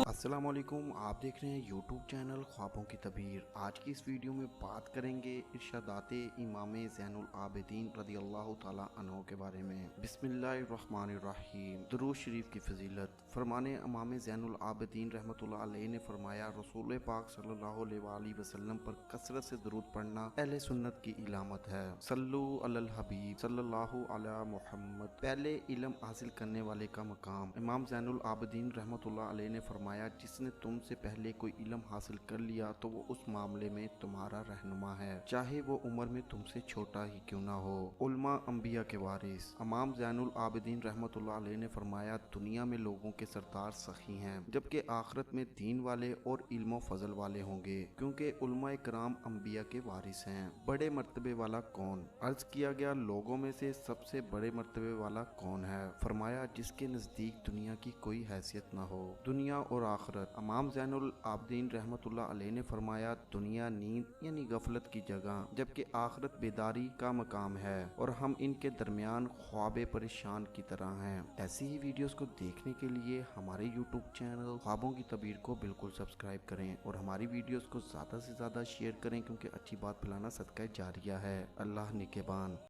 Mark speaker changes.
Speaker 1: अस्सलामुअलैकुम, आप देख रहे हैं यूट्यूब चैनल ख्वाबों की तबीर। आज की इस वीडियो में बात करेंगे इरशादात इमाम ज़ैनुल आबिदीन रज़ियल्लाहु ताला अन्हु के बारे में। बिस्मिल्लाहिर्रहमानिर्रहीम। दुरूद शरीफ की फजीलत। फरमाने इमाम ज़ैनुल आबिदीन रहमतुल्लाह अलैहि ने फरमाया, रसूल पाक सल्लल्लाहु अलैहि वसल्लम पर कसरत से दुरूद पढ़ना अहले सुन्नत की इलामत है। सल्लु अलल हबीब सल्लल्लाहु अला मुहम्मद। पहले इल्म हासिल करने वाले का मकाम। इमाम ज़ैनुल आबिदीन रहमतुल्लाह अलैहि ने फरमाया, जिसने तुमसे पहले कोई इल्म हासिल कर लिया तो वो उस मामले में तुम्हारा रहनुमा है, चाहे वो उम्र में तुमसे छोटा ही क्यों ना हो। उलमा अंबिया के वारिस। इमाम ज़ैनुल आबिदीन रहमतुल्लाह अलैहि ने फरमाया, दुनिया में लोगों के सरदार सखी हैं, जबकि आखिरत में दीन वाले और इल्म फजल वाले होंगे, क्योंकि उलमा इकराम अंबिया के वारिस हैं। बड़े मर्तबे वाला कौन? अर्ज किया गया, लोगों में से सबसे बड़े मर्तबे वाला कौन है? फरमाया, जिसके नजदीक दुनिया की कोई हैसियत न हो। दुनिया और आखिरत। इमाम ज़ैनुल आबिदीन रहमतुल्लाह अलैहि ने फरमाया, दुनिया नींद यानी गफलत की जगह, जबकि आखिरत बेदारी का मकाम है, और हम इनके दरमियान ख्वाबे परेशान की तरह हैं। ऐसी ही वीडियोस को देखने के लिए हमारे यूट्यूब चैनल ख्वाबों की तबीर को बिल्कुल सब्सक्राइब करें और हमारी वीडियोस को ज़्यादा से ज़्यादा शेयर करें, क्योंकि अच्छी बात फैलाना सदका जारिया है। अल्लाह निगहबान।